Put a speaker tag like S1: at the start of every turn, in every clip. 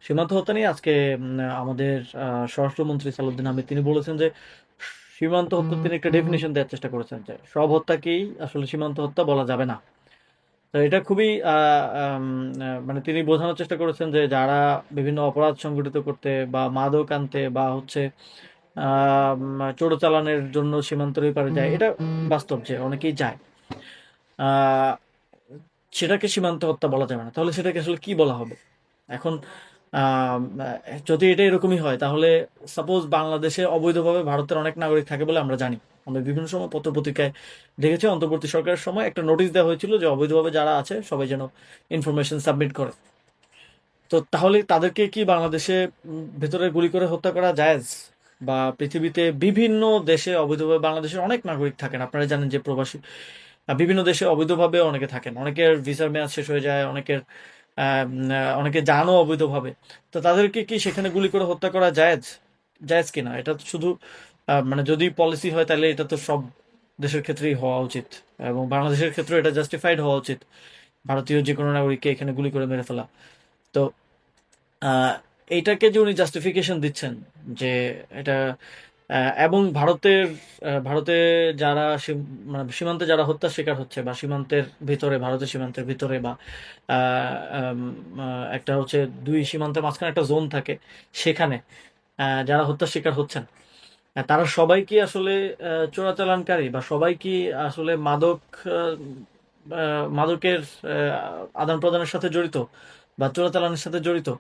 S1: সীমান্ত হত্যা নিয়ে আজকে আমাদের স্বরাষ্ট্রমন্ত্রী সালাউদ্দিন আহমেদ তিনি বলেছেন যে সীমান্ত হত্যার তিনি একটা ডেফিনিশন দেওয়ার চেষ্টা করেছেন যে সব হত্যাকেই আসলে সীমান্ত হত্যা বলা যাবে না। তো এটা খুবই মানে তিনি বোঝানোর চেষ্টা করেছেন যে যারা বিভিন্ন অপরাধ সংগঠিত করতে বা মাদক আনতে বা হচ্ছে চোরাচালানের জন্য সীমান্তের ওই পারে যায়, এটা বাস্তব যে অনেকেই যায়। আহ, সেটাকে সীমান্ত হত্যা বলা যাবে না, তাহলে সেটাকে আসলে কি বলা হবে এখন? আম, যদি এটা এরকমই হয় তাহলে সাপোজ বাংলাদেশে অবৈধভাবে ভারতের অনেক নাগরিক থাকে বলে আমরা জানি। আমরা বিভিন্ন সময় পত্রপত্রিকায় দেখেছি, অন্তর্বর্তী সরকারের সময় একটা নোটিশ দেওয়া হয়েছিল যে অবৈধভাবে যারা আছে সবাই যেন ইনফরমেশন সাবমিট করে। তো তাহলে তাদেরকে কি বাংলাদেশে ভেতরে গুলি করে হত্যা করা জায়েজ? বা পৃথিবীতে বিভিন্ন দেশে অবৈধভাবে বাংলাদেশের অনেক নাগরিক থাকেন, আপনারা জানেন যে প্রবাসী বিভিন্ন দেশে অবৈধভাবে অনেকে থাকেন, অনেকের ভিসার মেয়াদ শেষ হয়ে যায়, অনেকে জানও অবৈধভাবে। তো তাদেরকে কি সেখানে গুলি করে হত্যা করা জায়েজ? জায়েজ কিনা এটা তো শুধু মানে যদি পলিসি হয় তাহলে এটা তো সব দেশের ক্ষেত্রেই হওয়া উচিত, এবং বাংলাদেশের ক্ষেত্রে এটা জাস্টিফাইড হওয়া উচিত, ভারতীয় যে কোনো নাগরিককে এখানে গুলি করে মেরে ফেলা। তো আহ, এইটাকে যে উনি জাস্টিফিকেশন দিচ্ছেন যে এটা এবং ভারতে যারা মানে সীমান্তে যারা হত্যার শিকার হচ্ছে বা সীমান্তের ভিতরে, ভারতের সীমান্তের ভিতরে বা আম, একটা হচ্ছে দুই সীমান্তের মাঝখানে একটা জোন থাকে, সেখানে যারা হত্যার শিকার হচ্ছেন, তারা সবাই কি আসলে চোরাচালানকারী বা সবাই কি আসলে মাদকের আদান প্রদানের সাথে জড়িত বা চোরাচালানের সাথে জড়িত?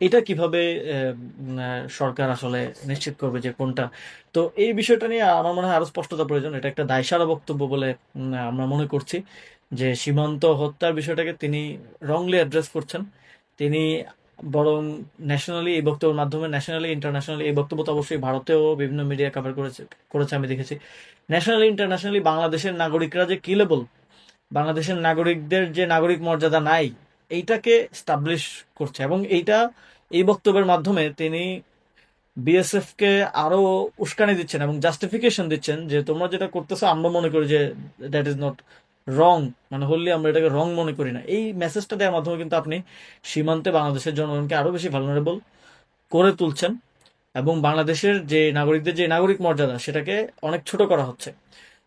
S1: এটা কিভাবে সরকার আসলে নিশ্চিত করবে যে কোনটা? তো এই বিষয়টা নিয়ে আমার মনে হয় আরো স্পষ্টতা প্রয়োজন। এটা একটা দায়সারা বক্তব্য বলে আমরা মনে করছি যে সীমান্ত হত্যার বিষয়টাকে তিনি রংলি অ্যাড্রেস করছেন। তিনি বরং ন্যাশনালি এই বক্তব্যের মাধ্যমে, ন্যাশনালি ইন্টারন্যাশনালি এই বক্তব্য তো অবশ্যই ভারতেও বিভিন্ন মিডিয়া কভার করেছে করেছে আমি দেখেছি। ন্যাশনালি ইন্টারন্যাশনালি বাংলাদেশের নাগরিকরা যে কিলেবল, বাংলাদেশের নাগরিকদের যে নাগরিক মর্যাদা নাই, এইটাকে স্টাবলিশ করছে। এবং এই বক্তব্যের মাধ্যমে তিনি বিএসএফ কে আরো উস্কানি দিচ্ছেন এবং জাস্টিফিকেশন দিচ্ছেন যে তোমরা যেটা করতেছো আমরা মনে করি যে দ্যাট ইজ নট রং, মানে হললি আমরা এটাকে রং মনে করি না। এই মেসেজটা দেওয়ার মাধ্যমে কিন্তু আপনি সীমান্তে বাংলাদেশের জনগণকে আরো বেশি ভালনারেবল করে তুলছেন, এবং বাংলাদেশের যে নাগরিকদের যে নাগরিক মর্যাদা সেটাকে অনেক ছোট করা হচ্ছে।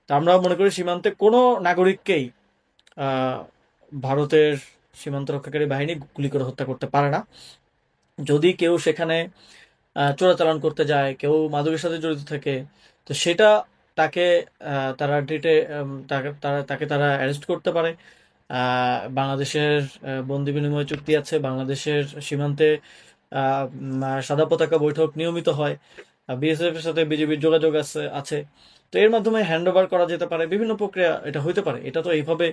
S1: তা আমরা মনে করি সীমান্তে কোনো নাগরিককেই আহ, ভারতের সীমান্ত রক্ষাকারী বাহিনী গুলি করে হত্যা করতে পারে না। যদি কেউ সেখানে চোরাচালান করতে যায়, কেউ মাদকের সাথে জড়িত থাকে, তো সেটা তাকে তারা তাকে তারা অ্যারেস্ট করতে পারে। বাংলাদেশের বন্দি বিনিময় চুক্তি আছে, বাংলাদেশের সীমান্তে সাদা পতাকা বৈঠক নিয়মিত হয়, বিএসএফ এর সাথে বিজেপির যোগাযোগ আছে। তো এর মাধ্যমে হ্যান্ড ওভার করা যেতে পারে, বিভিন্ন প্রক্রিয়া এটা হইতে পারে। এটা তো এইভাবে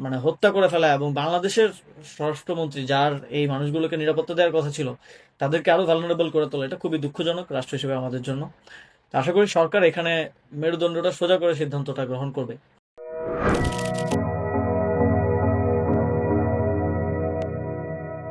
S1: মানে হত্যা করে ফেলা, এবং বাংলাদেশের স্বরাষ্ট্রমন্ত্রী যার এই মানুষগুলোকে নিরাপত্তা দেওয়ার কথা ছিল তাদেরকে আরো ভালনারেবল করে তোলা, এটা খুবই দুঃখজনক রাষ্ট্র হিসেবে আমাদের জন্য। তো আশা করি সরকার এখানে মেরুদণ্ডটা সোজা করে সিদ্ধান্তটা গ্রহণ করবে।